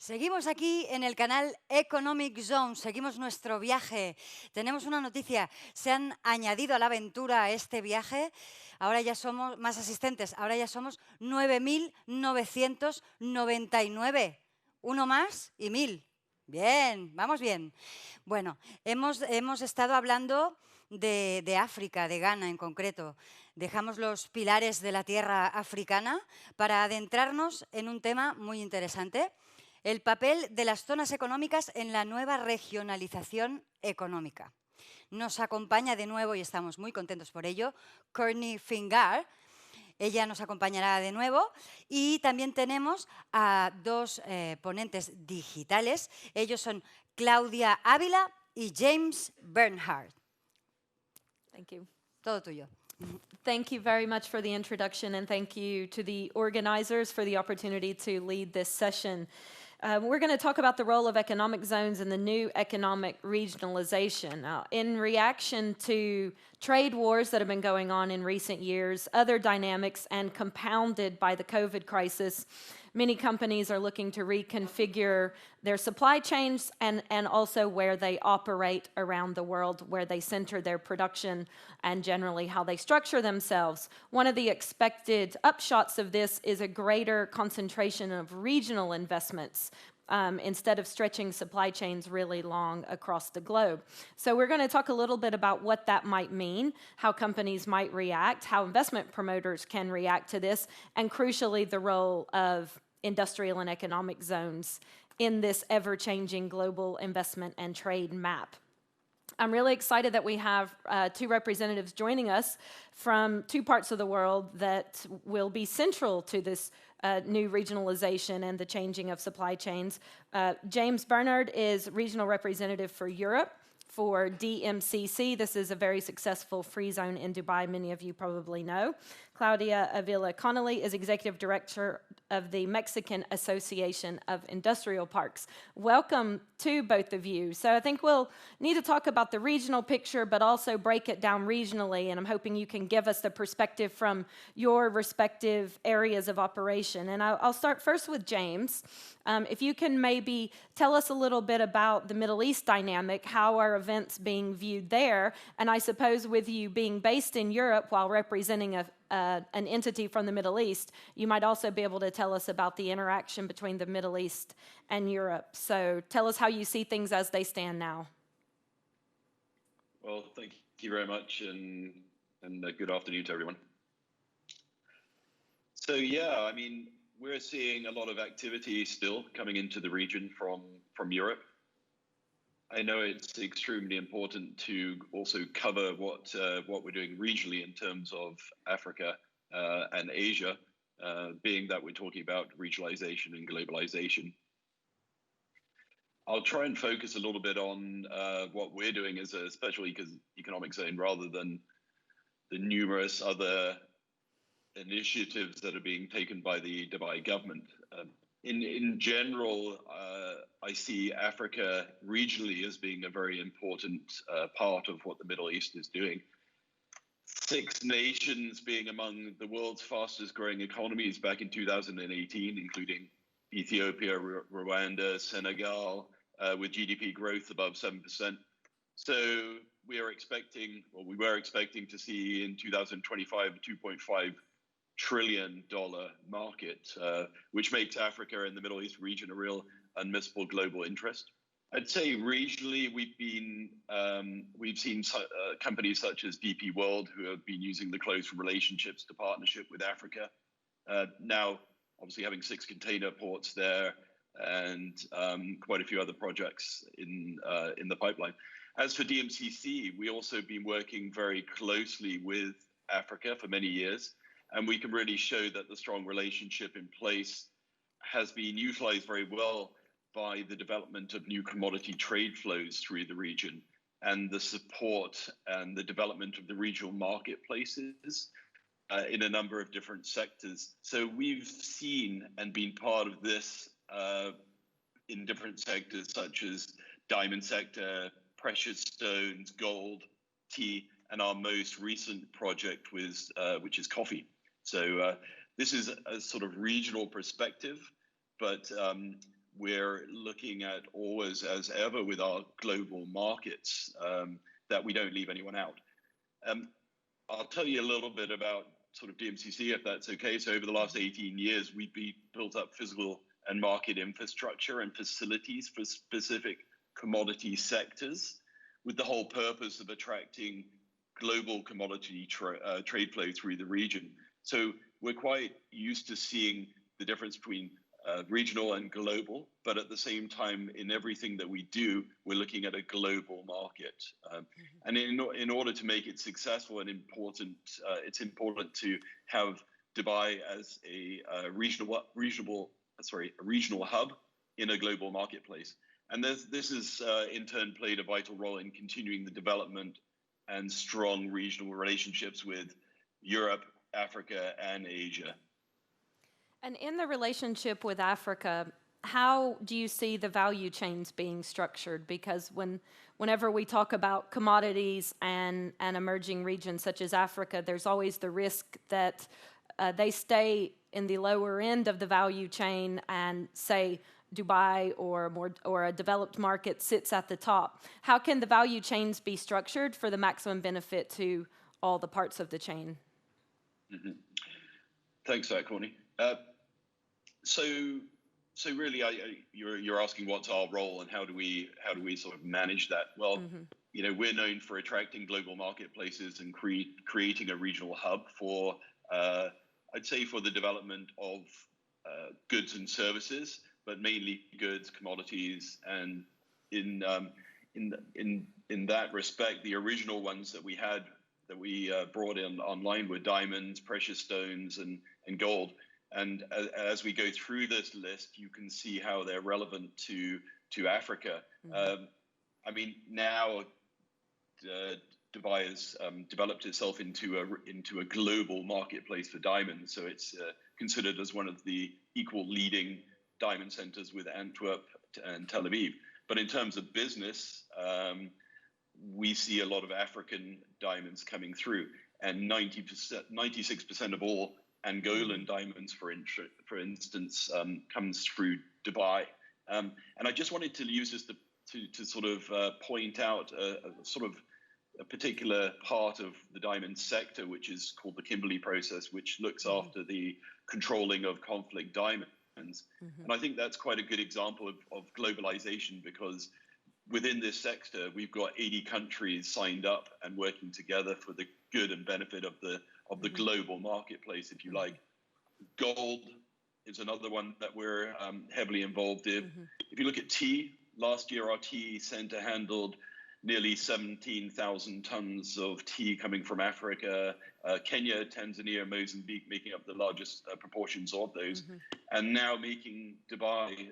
Seguimos aquí en el canal Economic Zone, seguimos nuestro viaje. Tenemos una noticia, se han añadido a la aventura a este viaje, ahora ya somos más asistentes, ahora ya somos 9.999, uno más y 1.000. Bien, vamos bien. Bueno, hemos estado hablando de África, de Ghana en concreto. Dejamos los pilares de la tierra africana para adentrarnos en un tema muy interesante. El papel de las zonas económicas en la nueva regionalización económica. Nos acompaña de nuevo, y estamos muy contentos por ello, Courtney Fingar. Ella nos acompañará de nuevo. Y también tenemos a dos ponentes digitales. Ellos son Claudia Ávila y James Bernhardt. Thank you. Todo tuyo. Thank you very much for the introduction, and thank you to the organizers for the opportunity to lead this session. We're going to talk about the role of economic zones in the new economic regionalization. Now, in reaction to trade wars that have been going on in recent years, other dynamics, and compounded by the COVID crisis, many companies are looking to reconfigure their supply chains and also where they operate around the world, where they center their production and generally how they structure themselves. One of the expected upshots of this is a greater concentration of regional investments instead of stretching supply chains really long across the globe. So we're going to talk a little bit about what that might mean, how companies might react, how investment promoters can react to this, and crucially, the role of industrial and economic zones in this ever-changing global investment and trade map. I'm really excited that we have two representatives joining us from two parts of the world that will be central to this new regionalization and the changing of supply chains. James Bernhardt is regional representative for Europe for DMCC. This is a very successful free zone in Dubai, many of you probably know. Claudia Avila Connolly is executive director of the Mexican Association of Industrial Parks. Welcome to both of you. So I think we'll need to talk about the regional picture, but also break it down regionally, and I'm hoping you can give us the perspective from your respective areas of operation. And I'll start first with James. If you can maybe tell us a little bit about the Middle East dynamic, how are events being viewed there, and I suppose with you being based in Europe while representing an entity from the Middle East, you might also be able to tell us about the interaction between the Middle East and Europe. So tell us how you see things as they stand now. Well, thank you very much, and good afternoon to everyone. So yeah, I mean, we're seeing a lot of activity still coming into the region from Europe. I know it's extremely important to also cover what we're doing regionally in terms of Africa and Asia, being that we're talking about regionalization and globalization. I'll try and focus a little bit on what we're doing as a special economic zone rather than the numerous other initiatives that are being taken by the Dubai government. In general, I see Africa regionally as being a very important part of what the Middle East is doing. 6 nations being among the world's fastest growing economies back in 2018, including Ethiopia, Rwanda, Senegal, with GDP growth above 7%. So we were expecting to see in 2025 a $2.5 trillion market, which makes Africa and the Middle East region a real unmissable global interest. I'd say regionally, we've seen companies such as DP World, who have been using the close relationships to partnership with Africa. Now, obviously having 6 container ports there and quite a few other projects in the pipeline. As for DMCC, we also been working very closely with Africa for many years, and we can really show that the strong relationship in place has been utilized very well by the development of new commodity trade flows through the region and the support and the development of the regional marketplaces in a number of different sectors. So we've seen and been part of this in different sectors such as diamond sector, precious stones, gold, tea, and our most recent project which is coffee. So this is a sort of regional perspective, but we're looking at always, as ever, with our global markets, that we don't leave anyone out. I'll tell you a little bit about sort of DMCC, if that's okay. So over the last 18 years, we've built up physical and market infrastructure and facilities for specific commodity sectors with the whole purpose of attracting global commodity trade flow through the region. So we're quite used to seeing the difference between regional and global, but at the same time, in everything that we do, we're looking at a global market. And in order to make it successful and important, it's important to have Dubai as a regional hub in a global marketplace. And this has in turn played a vital role in continuing the development and strong regional relationships with Europe, Africa, and Asia. And in the relationship with Africa, how do you see the value chains being structured? Because whenever we talk about commodities and emerging regions such as Africa, there's always the risk that they stay in the lower end of the value chain, and say Dubai or a developed market sits at the top. How can the value chains be structured for the maximum benefit to all the parts of the chain? Mm-hmm. Thanks for that, Courtney. So really, you're asking what's our role and how do we sort of manage that? Well, you know, we're known for attracting global marketplaces and creating a regional hub for, I'd say, for the development of goods and services, but mainly goods, commodities, and in that respect, the original ones that we brought in online were diamonds, precious stones, and gold. And as we go through this list, you can see how they're relevant to Africa. I mean, now Dubai has developed itself into a global marketplace for diamonds. So it's considered as one of the equal leading diamond centers with Antwerp and Tel Aviv. But in terms of business, we see a lot of African diamonds coming through, and 96% of all Angolan diamonds, for instance, comes through Dubai. And I just wanted to use this to sort of point out a particular part of the diamond sector, which is called the Kimberley process, which looks after the controlling of conflict diamonds. And I think that's quite a good example of globalization, because within this sector, we've got 80 countries signed up and working together for the good and benefit of the global marketplace, if you like. Gold is another one that we're heavily involved in. If you look at tea, last year our tea center handled nearly 17,000 tons of tea coming from Africa, Kenya, Tanzania, Mozambique making up the largest proportions of those, and now making Dubai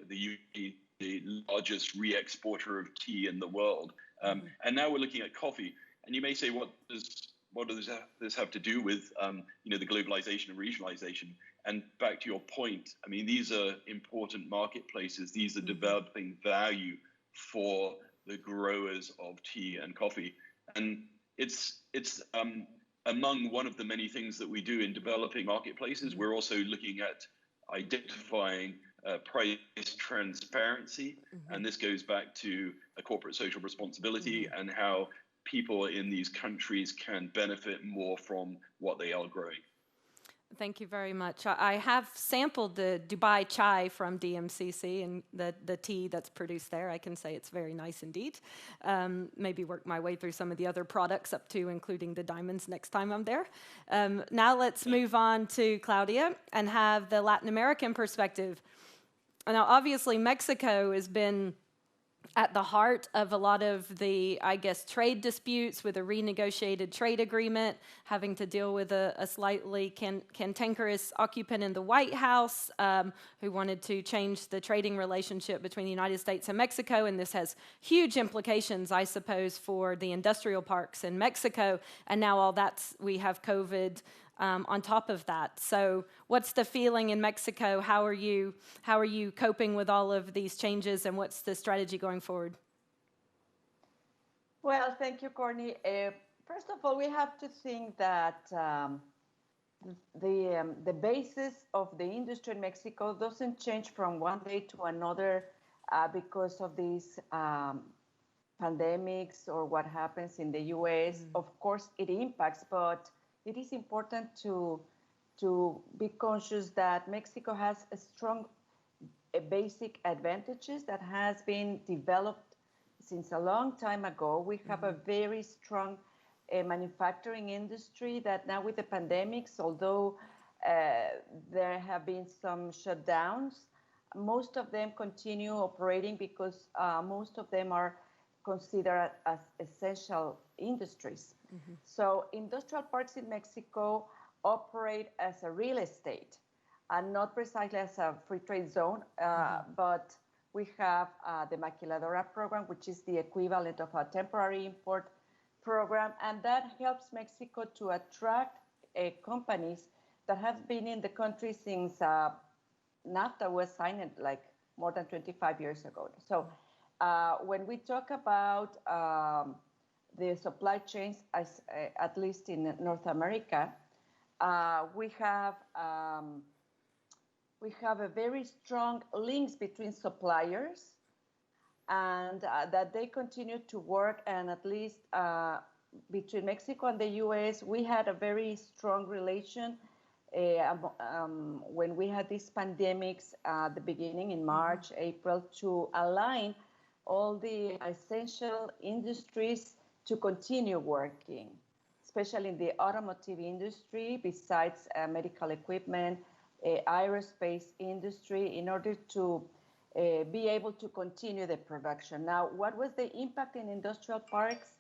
the largest re-exporter of tea in the world. And now we're looking at coffee. And you may say, what does this have to do with the globalization and regionalization? And back to your point, I mean, these are important marketplaces. These are developing value for the growers of tea and coffee. And it's among one of the many things that we do in developing marketplaces. We're also looking at identifying price transparency. And this goes back to a corporate social responsibility and how people in these countries can benefit more from what they are growing. Thank you very much. I have sampled the Dubai chai from DMCC and the tea that's produced there. I can say it's very nice indeed. Maybe work my way through some of the other products up to including the diamonds next time I'm there. Now let's move on to Claudia and have the Latin American perspective. Now, obviously, Mexico has been at the heart of a lot of the, I guess, trade disputes, with a renegotiated trade agreement, having to deal with a slightly cantankerous occupant in the White House who wanted to change the trading relationship between the United States and Mexico. And this has huge implications, I suppose, for the industrial parks in Mexico. And now we have COVID on top of that. So what's the feeling in Mexico? How are you coping with all of these changes, and what's the strategy going forward? Well, thank you, Courtney. First of all, we have to think that the basis of the industry in Mexico doesn't change from one day to another because of these pandemics or what happens in the US. Of course, it impacts, but it is important to be conscious that Mexico has a strong basic advantages that has been developed since a long time ago. We have a very strong manufacturing industry that now with the pandemics, although there have been some shutdowns, most of them continue operating because most of them are considered as essential industries. So industrial parks in Mexico operate as a real estate and not precisely as a free trade zone, but we have the Maquiladora program, which is the equivalent of a temporary import program, and that helps Mexico to attract companies that have been in the country since NAFTA was signed like more than 25 years ago. So when we talk about the supply chains, at least in North America, we have a very strong links between suppliers and that they continue to work, and at least between Mexico and the US, we had a very strong relation when we had these pandemics at the beginning in March, April, to align all the essential industries to continue working, especially in the automotive industry, besides medical equipment, aerospace industry, in order to be able to continue the production. Now, what was the impact in industrial parks?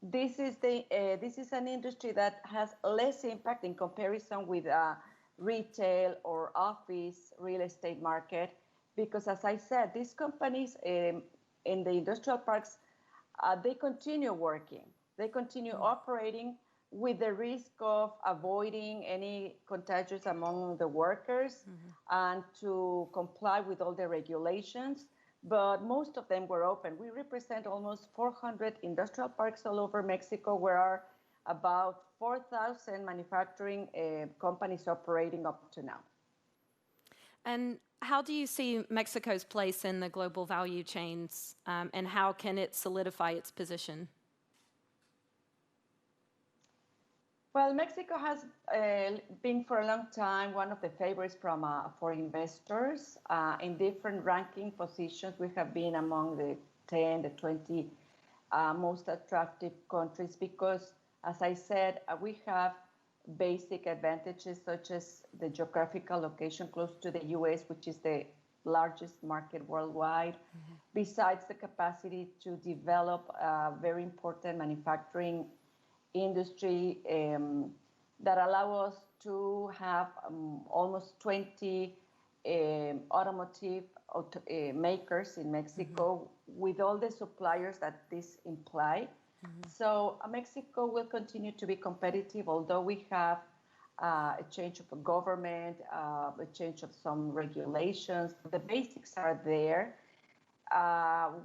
This is an industry that has less impact in comparison with retail or office real estate market, because as I said, these companies in the industrial parks, they continue working, they continue operating with the risk of avoiding any contagions among the workers and to comply with all the regulations. But most of them were open. We represent almost 400 industrial parks all over Mexico, where are about 4,000 manufacturing companies operating up to now. And how do you see Mexico's place in the global value chains, and how can it solidify its position? Well, Mexico has been for a long time one of the favorites for investors. In different ranking positions, we have been among the 10, the 20 most attractive countries because, as I said, we have basic advantages such as the geographical location close to the US, which is the largest market worldwide, besides the capacity to develop very important manufacturing industry that allow us to have almost 20 automotive makers in Mexico with all the suppliers that this imply. So Mexico will continue to be competitive, although we have a change of a government, a change of some regulations. The basics are there.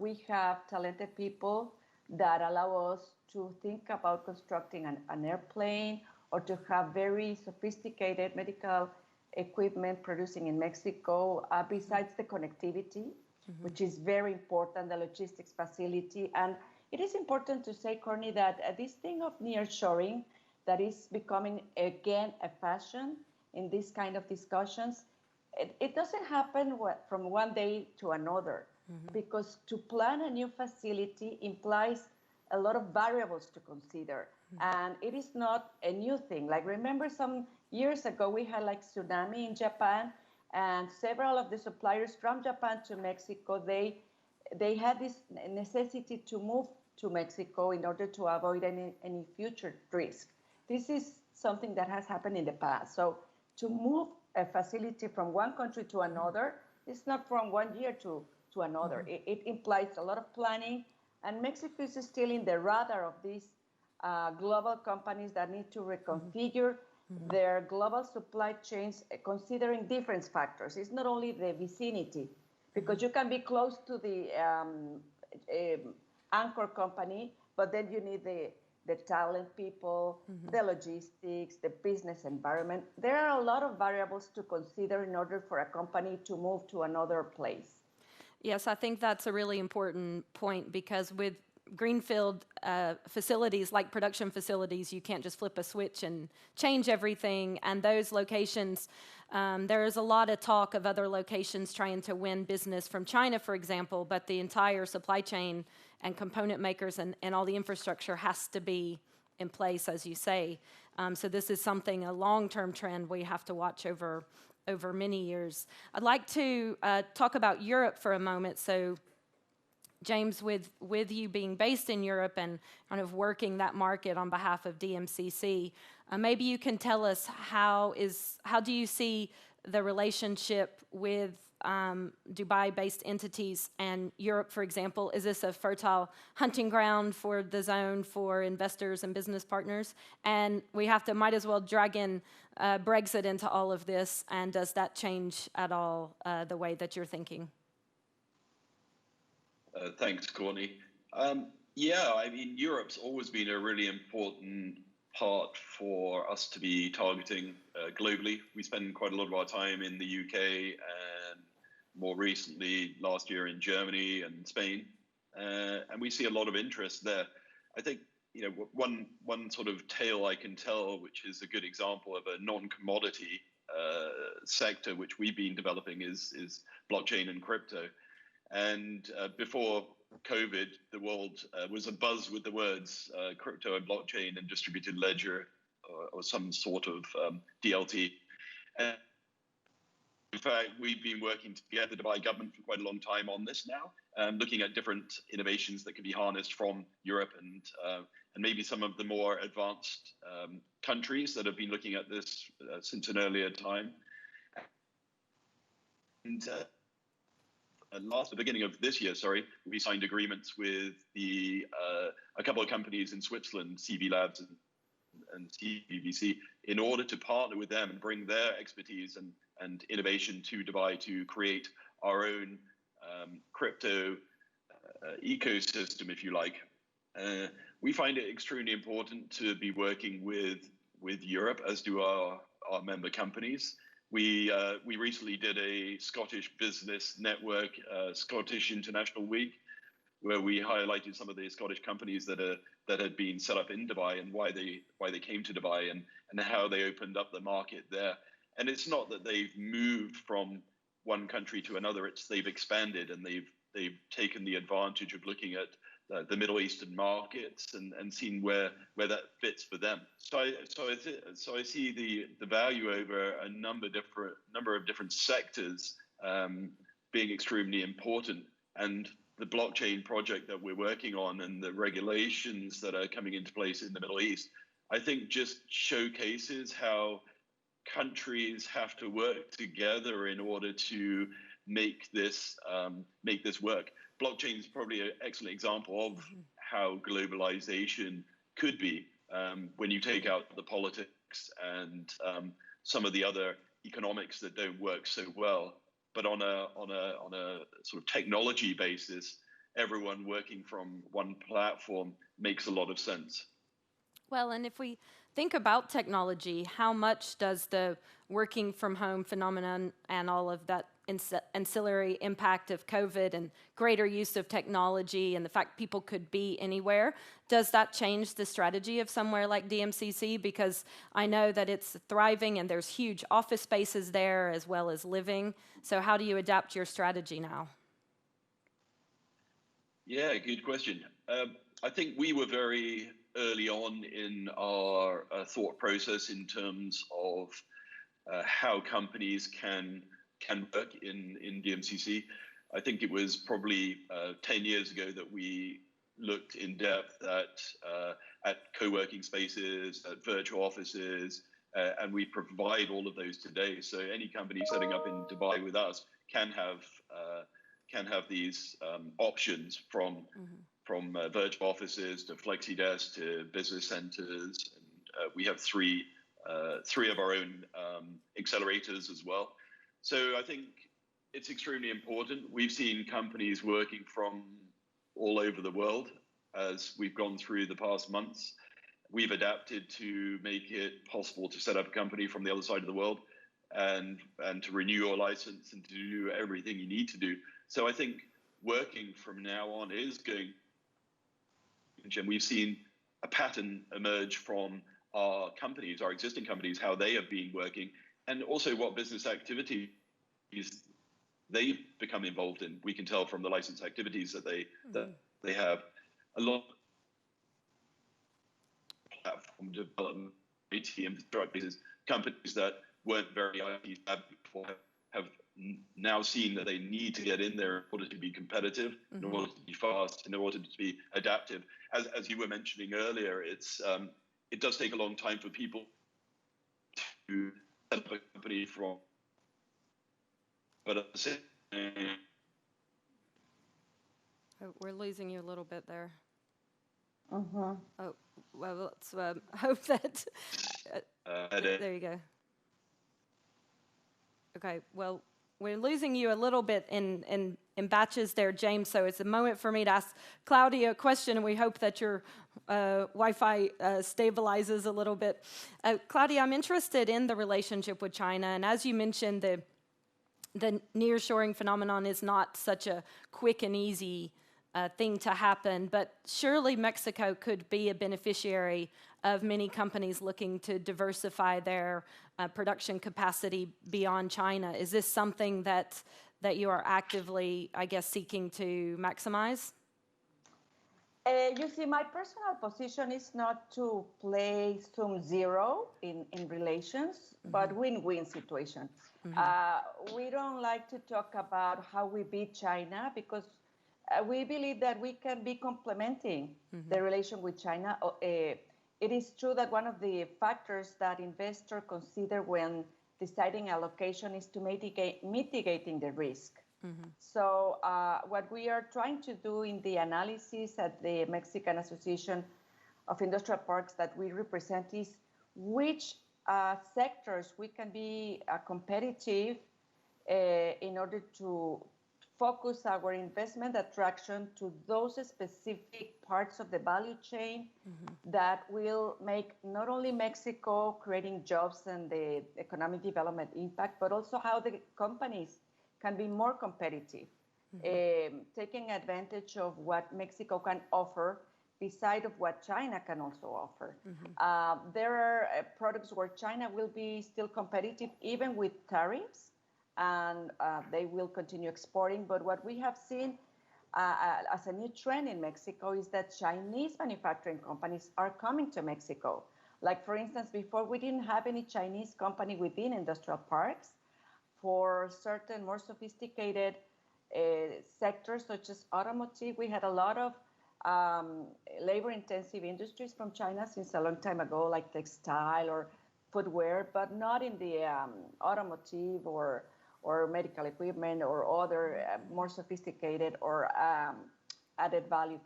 We have talented people that allow us to think about constructing an airplane or to have very sophisticated medical equipment producing in Mexico, besides the connectivity, which is very important, the logistics facility. And it is important to say, Courtney, that this thing of nearshoring that is becoming again a fashion in this kind of discussions, it doesn't happen from one day to another, because to plan a new facility implies a lot of variables to consider. And it is not a new thing. Like, remember some years ago, we had like tsunami in Japan, and several of the suppliers from Japan to Mexico, they had this necessity to move to Mexico in order to avoid any future risk. This is something that has happened in the past. So to move a facility from one country to another, it's not from 1 year to another. It implies a lot of planning, and Mexico is still in the radar of these global companies that need to reconfigure their global supply chains, considering different factors. It's not only the vicinity, because you can be close to the anchor company, but then you need the talent people, the logistics, the business environment. There are a lot of variables to consider in order for a company to move to another place. Yes, I think that's a really important point, because with greenfield facilities like production facilities, you can't just flip a switch and change everything. And those locations, there is a lot of talk of other locations trying to win business from China, for example, but the entire supply chain and component makers and all the infrastructure has to be in place, as you say. So this is something, a long-term trend we have to watch over many years. I'd like to talk about Europe for a moment. So James, with you being based in Europe and kind of working that market on behalf of DMCC, maybe you can tell us how do you see the relationship with Dubai-based entities and Europe, for example? Is this a fertile hunting ground for the zone for investors and business partners? And we might as well drag in Brexit into all of this. And does that change at all the way that you're thinking? Thanks, Courtney. Yeah, I mean, Europe's always been a really important part for us to be targeting globally. We spend quite a lot of our time in the UK and more recently last year in Germany and Spain, and we see a lot of interest there. I think one sort of tale I can tell, which is a good example of a non-commodity sector which we've been developing, is blockchain and crypto. And before COVID, the world was abuzz with the words crypto and blockchain and distributed ledger or some sort of DLT. And in fact, we've been working together, the Dubai government, for quite a long time on this now, looking at different innovations that can be harnessed from Europe and maybe some of the more advanced countries that have been looking at this since an earlier time. And the beginning of this year, we signed agreements with a couple of companies in Switzerland, CV Labs and CBBC, in order to partner with them and bring their expertise and innovation to Dubai to create our own crypto ecosystem, if you like. We find it extremely important to be working with Europe, as do our member companies. We recently did a Scottish Business Network, Scottish International Week, where we highlighted some of the Scottish companies that had been set up in Dubai and why they came to Dubai and how they opened up the market there. And it's not that they've moved from one country to another; they've expanded and they've taken the advantage of looking at the Middle Eastern markets and seen where that fits for them. So I see the value over a number of different sectors being extremely important. And the blockchain project that we're working on and the regulations that are coming into place in the Middle East, I think just showcases how countries have to work together in order to make this work. Blockchain is probably an excellent example of how globalization could be when you take out the politics and some of the other economics that don't work so well. But on a sort of technology basis, everyone working from one platform makes a lot of sense. Well, and if we think about technology, how much does the working from home phenomenon and all of that ancillary impact of COVID and greater use of technology and the fact people could be anywhere, does that change the strategy of somewhere like DMCC? Because I know that it's thriving and there's huge office spaces there as well as living. So how do you adapt your strategy now? Yeah, good question. I think we were very early on in our thought process in terms of how companies can work in DMCC. I think it was probably 10 years ago that we looked in depth at co-working spaces, at virtual offices, and we provide all of those today. So any company setting up in Dubai with us can have these options from virtual offices to flexi desks to business centers. And we have three of our own accelerators as well. So I think it's extremely important. We've seen companies working from all over the world as we've gone through the past months. we've adapted to make it possible to set up a company from the other side of the world and to renew your license and to do everything you need to do. So I think working from now on is going, and we've seen a pattern emerge from our companies, our existing companies, how they have been working, and also what business activities they've become involved in. We can tell from the license activities that they have a lot of platform development, IT infrastructure. Companies that weren't very IT savvy before have now seen that they need to get in there in order to be competitive, in order to be fast, in order to be adaptive. As you were mentioning earlier, it does take a long time for people to set up a company from, but at the same time, we're losing you a little bit there. Mm-hmm. Oh, well, let's hope that. There you go. Okay, well, we're losing you a little bit in batches there, James, so it's a moment for me to ask Claudia a question, and we hope that your Wi-Fi stabilizes a little bit. Claudia, I'm interested in the relationship with China, and as you mentioned, the nearshoring phenomenon is not such a quick and easy thing to happen, but surely Mexico could be a beneficiary of many companies looking to diversify their production capacity beyond China. Is this something that you are actively, I guess, seeking to maximize? You see, my personal position is not to play sum zero in relations, but win-win situation. We don't like to talk about how we beat China because we believe that we can be complementing the relation with China. It is true that one of the factors that investors consider when deciding allocation is to mitigating the risk. So what we are trying to do in the analysis at the Mexican Association of Industrial Parks that we represent is which sectors we can be competitive in order to focus our investment attraction to those specific parts of the value chain that will make not only Mexico creating jobs and the economic development impact, but also how the companies can be more competitive, taking advantage of what Mexico can offer beside of what China can also offer. There are products where China will be still competitive even with tariffs, and they will continue exporting. But what we have seen as a new trend in Mexico is that Chinese manufacturing companies are coming to Mexico. Like, for instance, before we didn't have any Chinese company within industrial parks. For certain more sophisticated sectors, such as automotive, we had a lot of labor-intensive industries from China since a long time ago, like textile or footwear, but not in the automotive or medical equipment or other more sophisticated or added value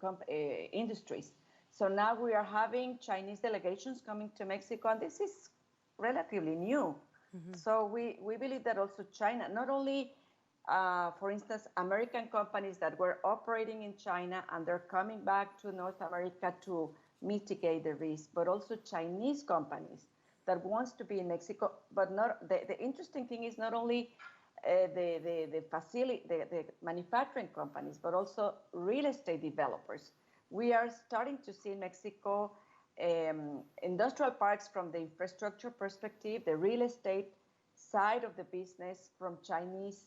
industries. So now we are having Chinese delegations coming to Mexico, and this is relatively new. So we believe that also China, not only, for instance, American companies that were operating in China and they're coming back to North America to mitigate the risk, but also Chinese companies that wants to be in Mexico. But not the interesting thing is not only the manufacturing companies, but also real estate developers. We are starting to see in Mexico industrial parks from the infrastructure perspective, the real estate side of the business from Chinese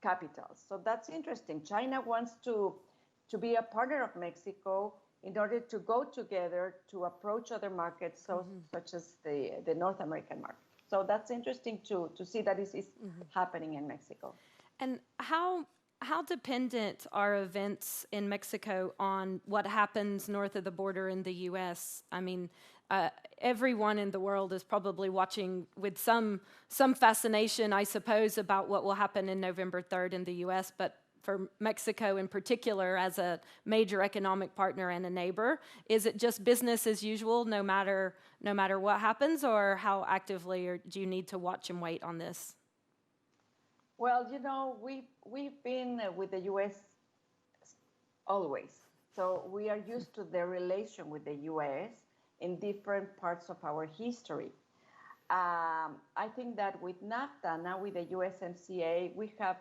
capitals. So that's interesting. China wants to be a partner of Mexico in order to go together to approach other markets, such as the North American market. So that's interesting to see that this is happening in Mexico. And how dependent are events in Mexico on what happens north of the border in the U.S.? I mean, everyone in the world is probably watching with some fascination, I suppose, about what will happen in November 3rd in the U.S., but for Mexico in particular, as a major economic partner and a neighbor, is it just business as usual no matter what happens, or how actively do you need to watch and wait on this? Well, you know, we've been with the U.S. always, so we are used to the relation with the U.S. in different parts of our history. I think that with NAFTA, now with the USMCA, we have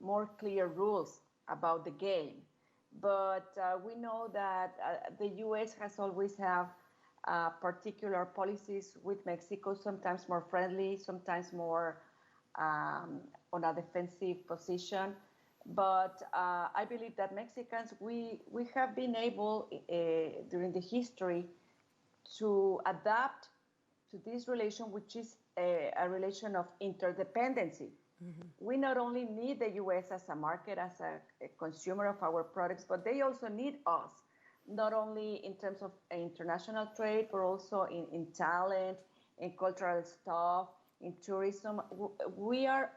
more clear rules about the game. But we know that the US has always have particular policies with Mexico, sometimes more friendly, sometimes more on a defensive position. But I believe that Mexicans, we have been able during the history to adapt to this relation, which is a relation of interdependency. Mm-hmm. We not only need the US as a market, as a consumer of our products, but they also need us, not only in terms of international trade, but also in talent, in cultural stuff, in tourism. We are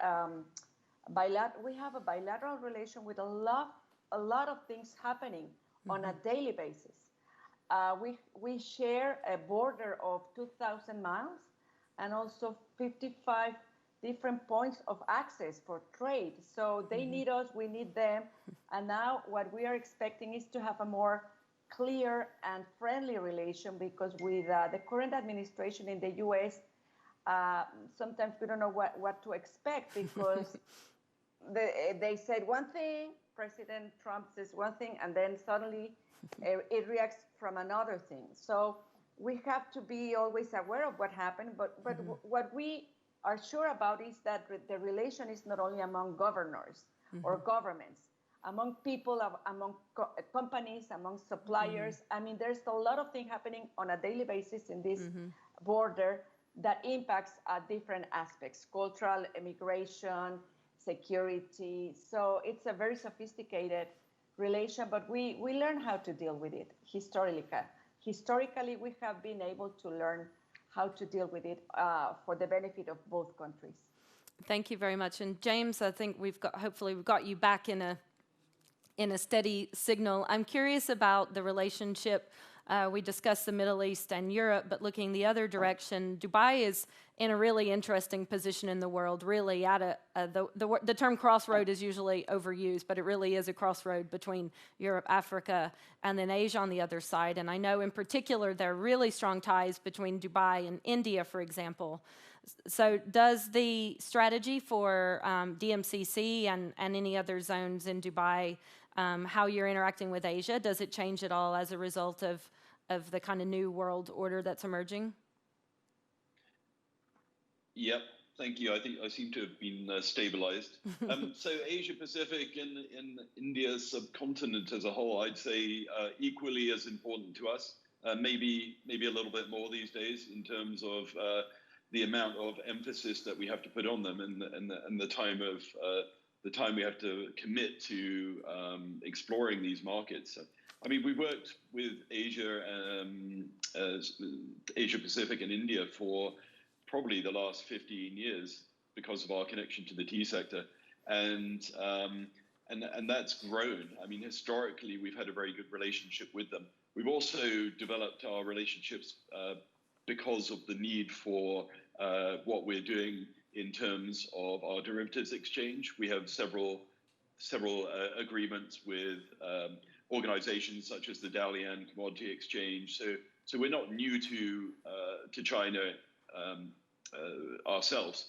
we have a bilateral relation with a lot of things happening on a daily basis. We share a border of 2,000 miles and also 55 different points of access for trade. So they need us, we need them. And now what we are expecting is to have a more clear and friendly relation, because with the current administration in the US, sometimes we don't know what to expect, because they said one thing, President Trump says one thing, and then suddenly it reacts from another thing. So we have to be always aware of what happened, but what we are sure about is that the relation is not only among governors or governments, among people, among companies, among suppliers. I mean, there's a lot of things happening on a daily basis in this border that impacts different aspects: cultural, immigration, security. So it's a very sophisticated relation, but we learn how to deal with it historically. We have been able to learn how to deal with it for the benefit of both countries. Thank you very much. And James, I think hopefully we've got you back in a steady signal. I'm curious about the relationship. We discussed the Middle East and Europe, but looking the other direction, Dubai is in a really interesting position in the world, really at the term crossroad is usually overused, but it really is a crossroad between Europe, Africa, and then Asia on the other side. And I know in particular there are really strong ties between Dubai and India, for example. So does the strategy for DMCC and any other zones in Dubai, how you're interacting with Asia, does it change at all as a result of the kind of new world order that's emerging? Yep, thank you. I think I seem to have been stabilized. So Asia Pacific and India's subcontinent as a whole, I'd say equally as important to us. Maybe a little bit more these days in terms of the amount of emphasis that we have to put on them, and the time we have to commit to exploring these markets. I mean, we worked with Asia Pacific and India for probably the last 15 years because of our connection to the tea sector, and that's grown. I mean, historically, we've had a very good relationship with them. We've also developed our relationships because of the need for what we're doing in terms of our derivatives exchange. We have several agreements with organizations such as the Dalian Commodity Exchange. So we're not new to China ourselves.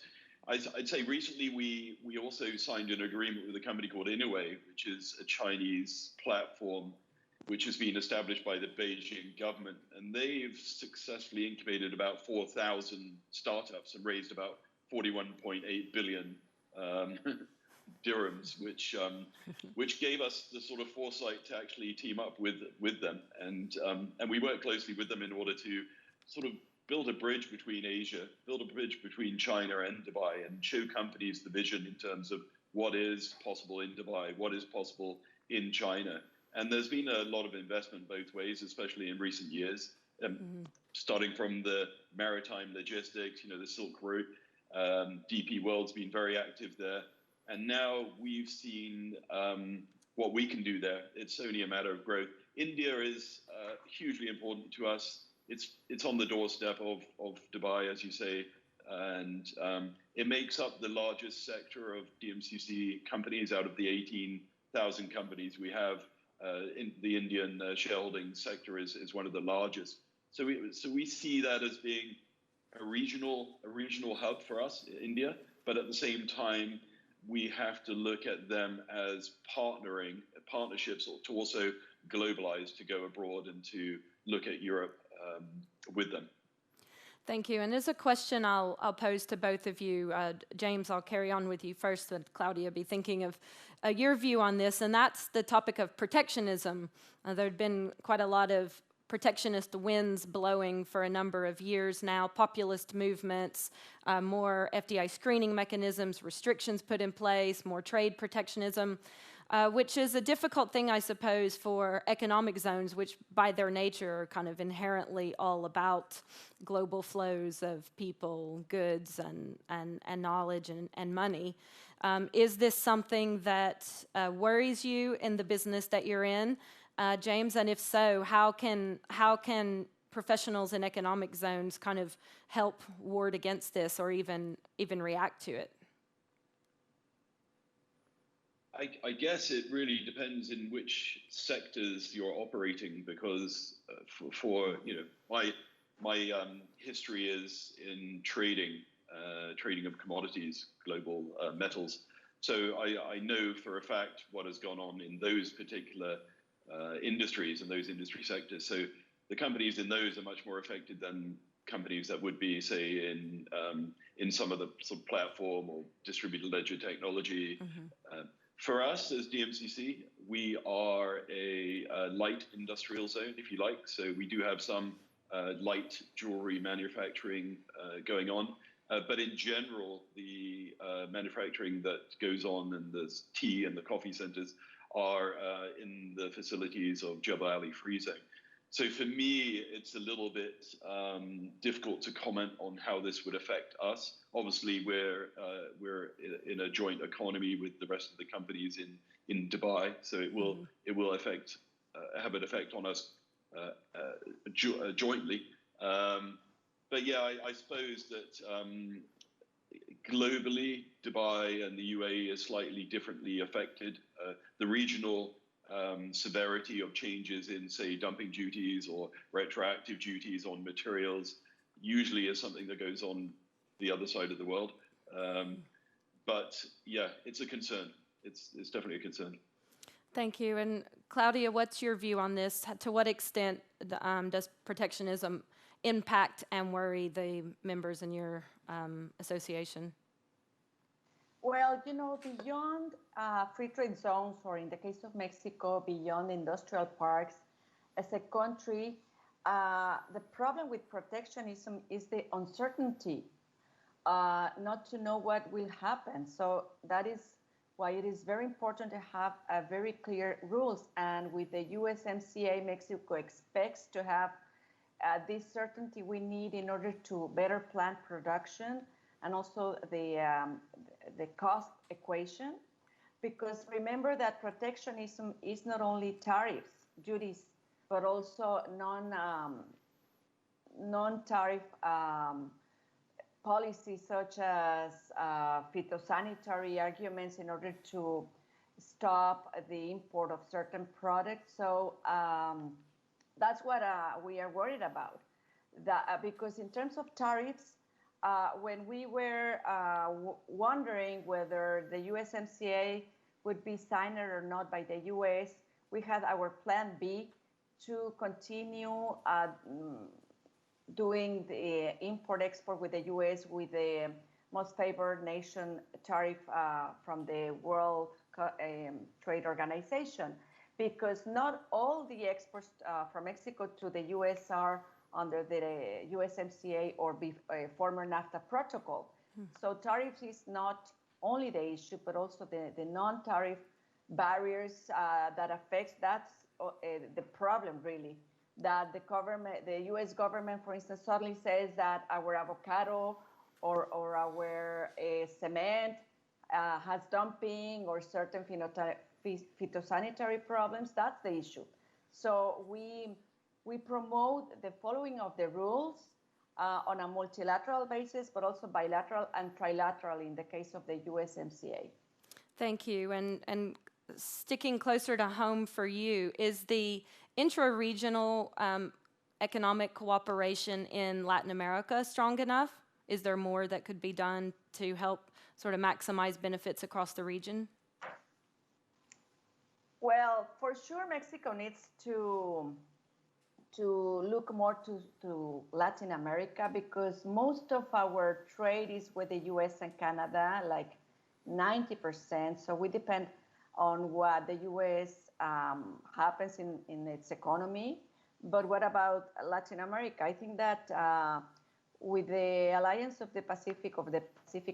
I'd say recently we also signed an agreement with a company called Inaway, which is a Chinese platform which has been established by the Beijing government, and they've successfully incubated about 4,000 startups and raised about 41.8 billion dirhams, which gave us the sort of foresight to actually team up with them, and we work closely with them in order to sort of build a bridge between Asia, build a bridge between China and Dubai, and show companies the vision in terms of what is possible in Dubai, what is possible in China. And there's been a lot of investment both ways, especially in recent years, starting from the maritime logistics, the Silk Route. DP World's been very active there. And now we've seen what we can do there. It's only a matter of growth. India is hugely important to us. It's on the doorstep of Dubai, as you say, and it makes up the largest sector of DMCC companies out of the 18,000 companies we have. In the Indian shareholding sector is one of the largest. So we see that as being a regional hub for us, India, but at the same time, we have to look at them as partnerships, or to also globalize, to go abroad and to look at Europe with them. Thank you. And there's a question I'll pose to both of you. James, I'll carry on with you first, and Claudia, be thinking of your view on this, and that's the topic of protectionism. There had been quite a lot of protectionist winds blowing for a number of years now, populist movements, more FDI screening mechanisms, restrictions put in place, more trade protectionism, which is a difficult thing, I suppose, for economic zones, which by their nature are kind of inherently all about global flows of people, goods, and knowledge and money. Is this something that worries you in the business that you're in, James? And if so, how can professionals in economic zones kind of help ward against this, or even react to it? I guess it really depends in which sectors you're operating, because for my history is in trading of commodities, global metals. So I know for a fact what has gone on in those particular industries and those industry sectors. So the companies in those are much more affected than companies that would be, say, in some of the sort of platform or distributed ledger technology. Mm-hmm. For us as DMCC, we are a light industrial zone, if you like. So we do have some light jewelry manufacturing going on. But in general, the manufacturing that goes on in the tea and the coffee centers are in the facilities of Jebel Ali Free Zone. So for me, it's a little bit difficult to comment on how this would affect us. Obviously, we're in a joint economy with the rest of the companies in Dubai, so it will have an effect on us jointly. But yeah, I suppose that globally, Dubai and the UAE are slightly differently affected. The regional severity of changes in, say, dumping duties or retroactive duties on materials usually is something that goes on the other side of the world. But yeah, it's a concern. It's definitely a concern. Thank you. And Claudia, what's your view on this? To what extent does protectionism impact and worry the members in your association? Well, beyond free trade zones, or in the case of Mexico, beyond industrial parks, as a country, the problem with protectionism is the uncertainty, not to know what will happen. So that is why it is very important to have very clear rules. And with the USMCA, Mexico expects to have this certainty we need in order to better plan production, and also the cost equation. Because remember that protectionism is not only tariffs, duties, but also non-tariff policies, such as phytosanitary arguments in order to stop the import of certain products. So that's what we are worried about. Because in terms of tariffs, when we were wondering whether the USMCA would be signed or not by the US, we had our plan B to continue doing the import-export with the US with the most favored nation tariff from the World Trade Organization, because not all the exports from Mexico to the US are under the USMCA or former NAFTA protocol. So tariffs is not only the issue, but also the non-tariff barriers that affects, that's the problem really, that the government, the US government, for instance, suddenly says that our avocado or our cement has dumping or certain phytosanitary problems. That's the issue. So we promote the following of the rules on a multilateral basis, but also bilateral and trilateral in the case of the USMCA. Thank you. And sticking closer to home for you, is the intra-regional economic cooperation in Latin America strong enough? Is there more that could be done to help sort of maximize benefits across the region? Well, for sure, Mexico needs to look more to Latin America, because most of our trade is with the US and Canada, like 90%. So we depend on what the US happens in its economy. But what about Latin America? I think that with the Alliance of the Pacific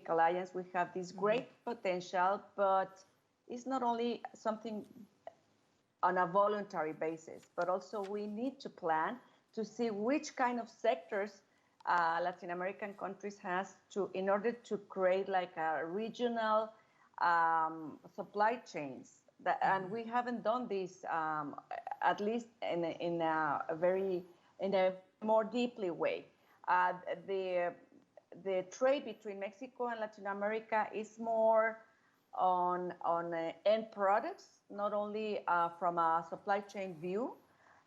Alliance, we have this great potential, but it's not only something on a voluntary basis, but also we need to plan to see which kind of sectors Latin American countries has to, in order to create like a regional supply chains. And we haven't done this, at least in a more deeply way. The trade between Mexico and Latin America is more on end products, not only from a supply chain view.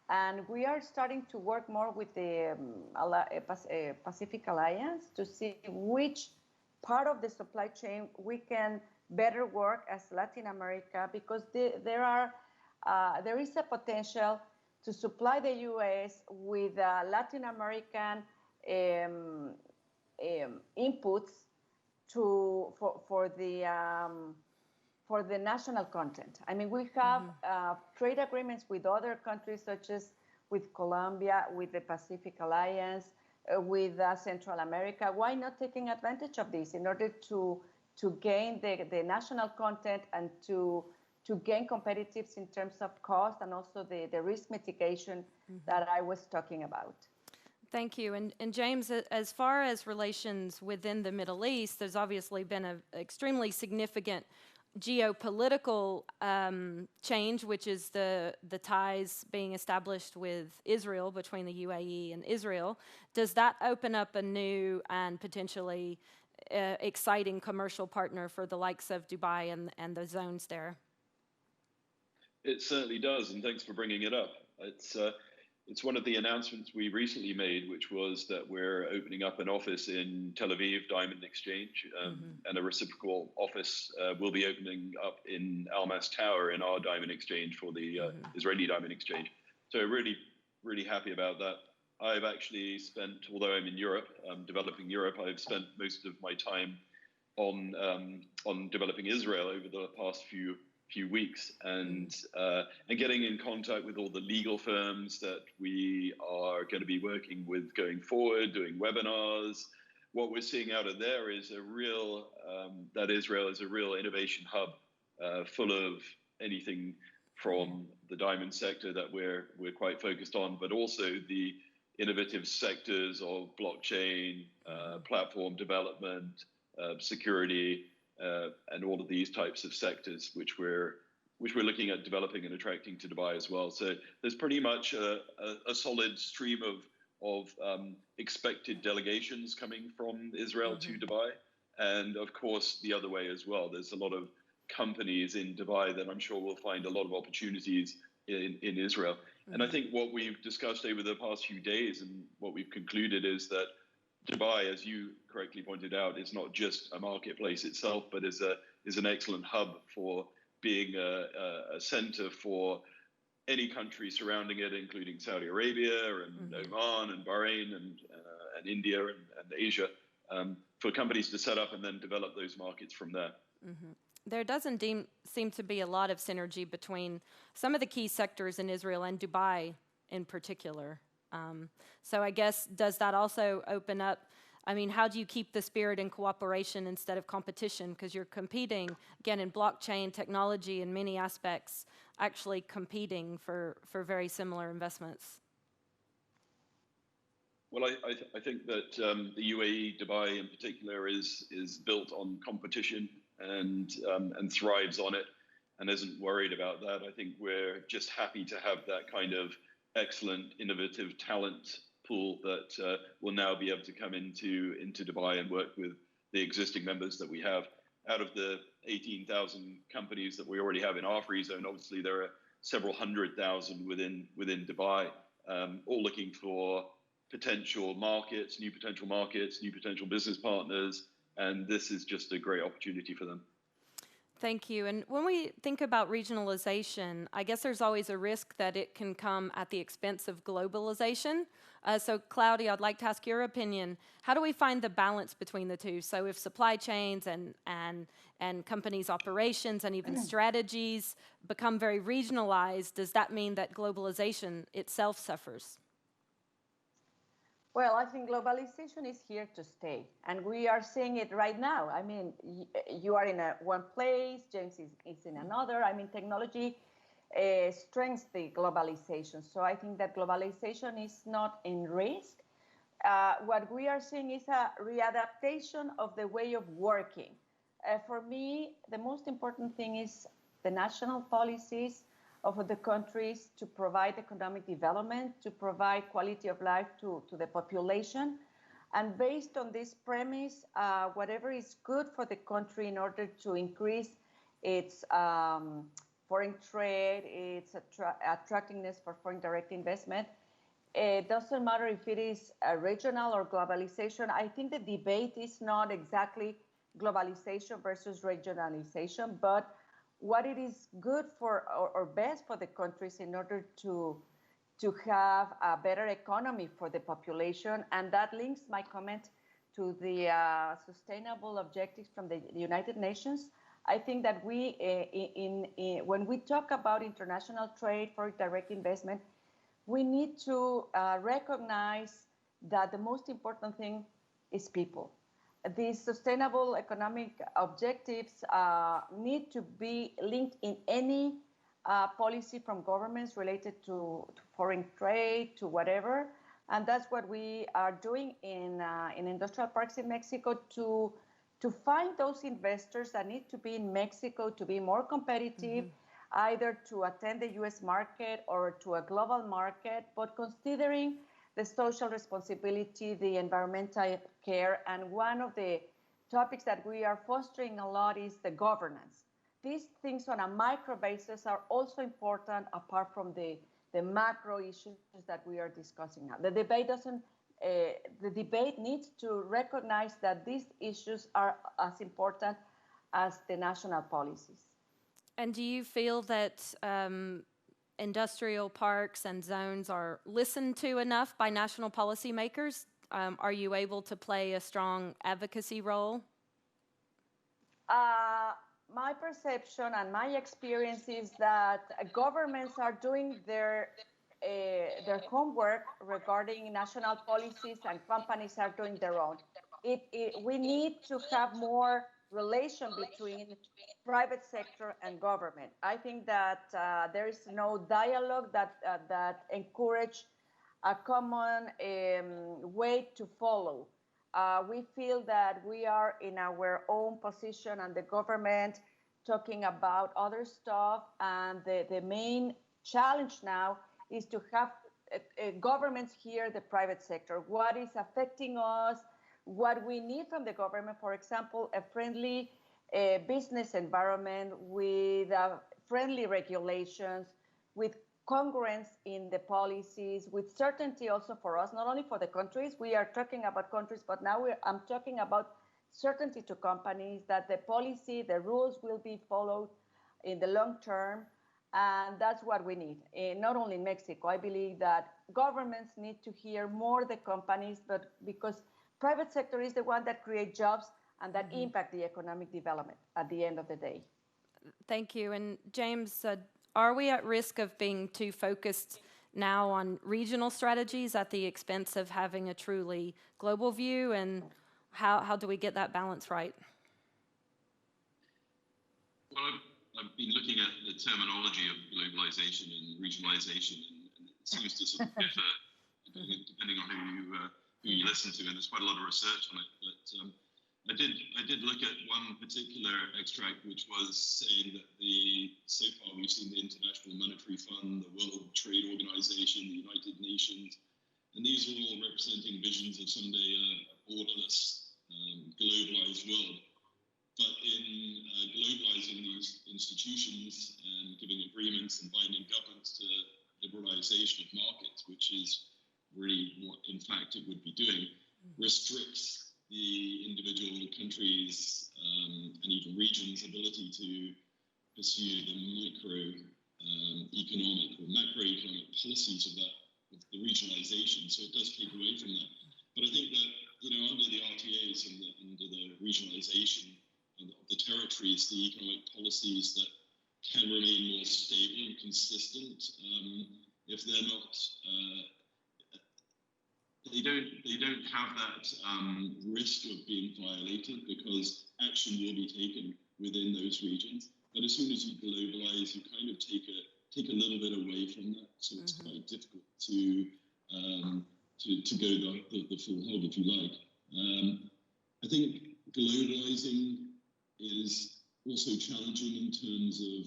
And we are starting to work more with the Pacific Alliance to see which part of the supply chain we can better work as Latin America, because there is a potential to supply the US with Latin American inputs for the national content. I mean, we have trade agreements with other countries, such as with Colombia, with the Pacific Alliance, with Central America. Why not taking advantage of this in order to gain the national content and to gain competitiveness in terms of cost, and also the risk mitigation that I was talking about? Thank you. And James, as far as relations within the Middle East, there's obviously been an extremely significant geopolitical change, which is the ties being established with Israel, between the UAE and Israel. Does that open up a new and potentially exciting commercial partner for the likes of Dubai and the zones there? It certainly does, and thanks for bringing it up. It's one of the announcements we recently made, which was that we're opening up an office in Tel Aviv Diamond Exchange, and a reciprocal office will be opening up in Almas Tower in our Diamond Exchange for the Israeli Diamond Exchange. So really, really happy about that. I've actually spent, although I'm in Europe, developing Europe, I've spent most of my time on developing Israel over the past few weeks, and getting in contact with all the legal firms that we are going to be working with going forward, doing webinars. What we're seeing out of there is that Israel is a real innovation hub, full of anything from the diamond sector that we're quite focused on, but also the innovative sectors of blockchain, platform development, security, and all of these types of sectors, which we're looking at developing and attracting to Dubai as well. So there's pretty much a solid stream of expected delegations coming from Israel to Dubai, and of course the other way as well. There's a lot of companies in Dubai that I'm sure will find a lot of opportunities in Israel. And I think what we've discussed over the past few days and what we've concluded is that Dubai, as you correctly pointed out, is not just a marketplace itself, but is an excellent hub for being a center for any country surrounding it, including Saudi Arabia and Oman and Bahrain and India and Asia, for companies to set up and then develop those markets from there. There doesn't seem to be a lot of synergy between some of the key sectors in Israel and Dubai in particular. So I guess, does that also open up, I mean, how do you keep the spirit in cooperation instead of competition? Because you're competing, again, in blockchain technology in many aspects, actually competing for very similar investments. Well, I think that the UAE, Dubai in particular, is built on competition and thrives on it and isn't worried about that. I think we're just happy to have that kind of excellent, innovative talent pool that will now be able to come into Dubai and work with the existing members that we have. Out of the 18,000 companies that we already have in our free zone, obviously there are several hundred thousand within Dubai, all looking for potential markets, new potential business partners, and this is just a great opportunity for them. Thank you. And when we think about regionalization, I guess there's always a risk that it can come at the expense of globalization. So Claudia, I'd like to ask your opinion. How do we find the balance between the two? So if supply chains and companies' operations and even strategies become very regionalized, does that mean that globalization itself suffers? Well, I think globalization is here to stay, and we are seeing it right now. I mean, you are in one place, James is in another. I mean, technology strengthens the globalization. So I think that globalization is not in risk. What we are seeing is a readaptation of the way of working. For me, the most important thing is the national policies of the countries to provide economic development, to provide quality of life to the population. And based on this premise, whatever is good for the country in order to increase its foreign trade, its attractiveness for foreign direct investment, it doesn't matter if it is regional or globalization. I think the debate is not exactly globalization versus regionalization, but what it is good for or best for the countries in order to have a better economy for the population. And that links my comment to the sustainable objectives from the United Nations. I think that we, when we talk about international trade for direct investment, we need to recognize that the most important thing is people. These sustainable economic objectives need to be linked in any policy from governments related to foreign trade, to whatever. And that's what we are doing in industrial parks in Mexico to find those investors that need to be in Mexico to be more competitive, either to attend the US market or to a global market, but considering the social responsibility, the environmental care, and one of the topics that we are fostering a lot is the governance. These things on a micro basis are also important apart from the macro issues that we are discussing now. The debate needs to recognize that these issues are as important as the national policies. And do you feel that industrial parks and zones are listened to enough by national policymakers? Are you able to play a strong advocacy role? My perception and my experience is that governments are doing their homework regarding national policies and companies are doing their own. We need to have more relation between private sector and government. I think that there is no dialogue that encourage a common way to follow. We feel that we are in our own position and the government talking about other stuff, and the main challenge now is to have governments hear the private sector. What is affecting us? What we need from the government, for example, a friendly business environment with friendly regulations, with congruence in the policies, with certainty also for us, not only for the countries. We are talking about countries, but now I'm talking about certainty to companies that the policy, the rules will be followed in the long term. And that's what we need, not only in Mexico. I believe that governments need to hear more the companies, but because private sector is the one that creates jobs and that impact the economic development at the end of the day. Thank you. And James, are we at risk of being too focused now on regional strategies at the expense of having a truly global view? And how do we get that balance right? Well, I've been looking at the terminology of globalization and regionalization, and it seems to sort of differ depending on who you listen to, and there's quite a lot of research on it. But I did look at one particular extract, which was saying that so far we've seen the International Monetary Fund, the World Trade Organization, the United Nations, and these are all representing visions of someday a borderless, globalized world. But in globalizing these institutions and giving agreements and binding governments to liberalization of markets, which is really what, in fact, it would be doing, restricts the individual countries and even regions' ability to pursue the economic or macroeconomic policies of the regionalization. So it does take away from that. But I think that, under the RTAs and under the regionalization of the territories, the economic policies that can remain more stable and consistent, if they're not, they don't have that risk of being violated, because action will be taken within those regions. But as soon as you globalize, you kind of take a little bit away from that. So it's quite difficult to go the full hog, if you like. I think globalizing is also challenging in terms of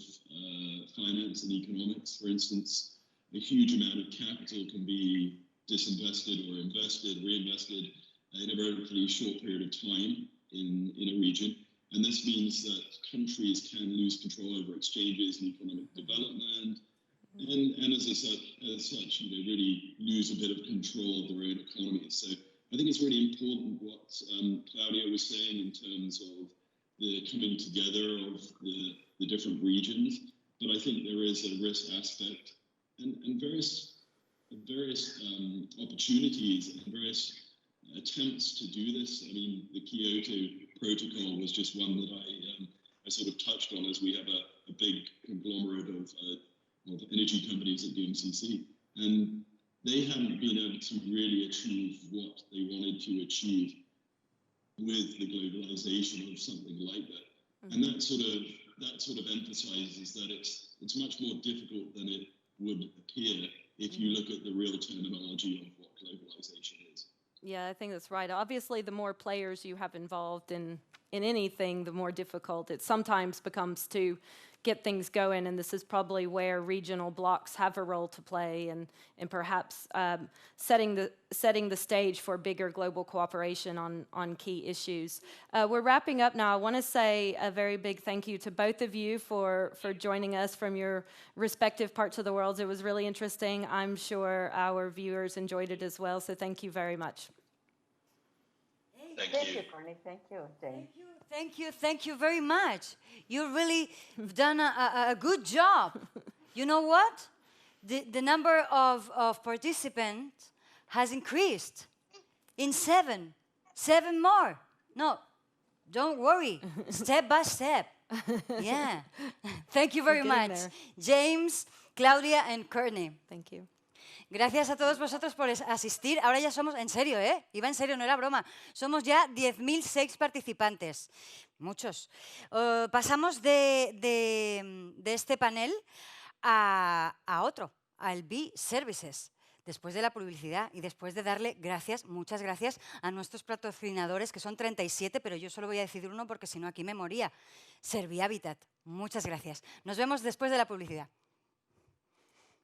finance and economics. For instance, a huge amount of capital can be disinvested or invested, reinvested in a relatively short period of time in a region. And this means that countries can lose control over exchanges and economic development, and as such, really lose a bit of control of their own economies. So I think it's really important what Claudia was saying in terms of the coming together of the different regions. But I think there is a risk aspect and various opportunities and various attempts to do this. I mean, the Kyoto Protocol was just one that I sort of touched on, as we have a big conglomerate of energy companies at DMCC, and they haven't been able to really achieve what they wanted to achieve with the globalization of something like that. And that sort of emphasizes that it's much more difficult than it would appear if you look at the real terminology of what globalization is. Yeah, I think that's right. Obviously, the more players you have involved in anything, the more difficult it sometimes becomes to get things going, and this is probably where regional blocks have a role to play, and perhaps setting the stage for bigger global cooperation on key issues. We're wrapping up now. I want to say a very big thank you to both of you for joining us from your respective parts of the world. It was really interesting. I'm sure our viewers enjoyed it as well, so thank you very much. Thank you, Connie. Thank you, Jane. Thank you very much. You really have done a good job. You know what? The number of participants has increased in seven more. No, don't worry, step by step. Yeah. Thank you very much, James, Claudia, and Courtney. Thank you. Gracias a todos vosotros por asistir. Ahora ya somos, en serio, iba en serio, no era broma. Somos ya 10.006 participantes. Muchos. Pasamos de este panel a otro, al B-Services. Después de la publicidad y después de darle gracias, muchas gracias a nuestros patrocinadores, que son 37, pero yo solo voy a decir uno porque si no aquí me moría. Servihabitat. Muchas gracias. Nos vemos después de la publicidad.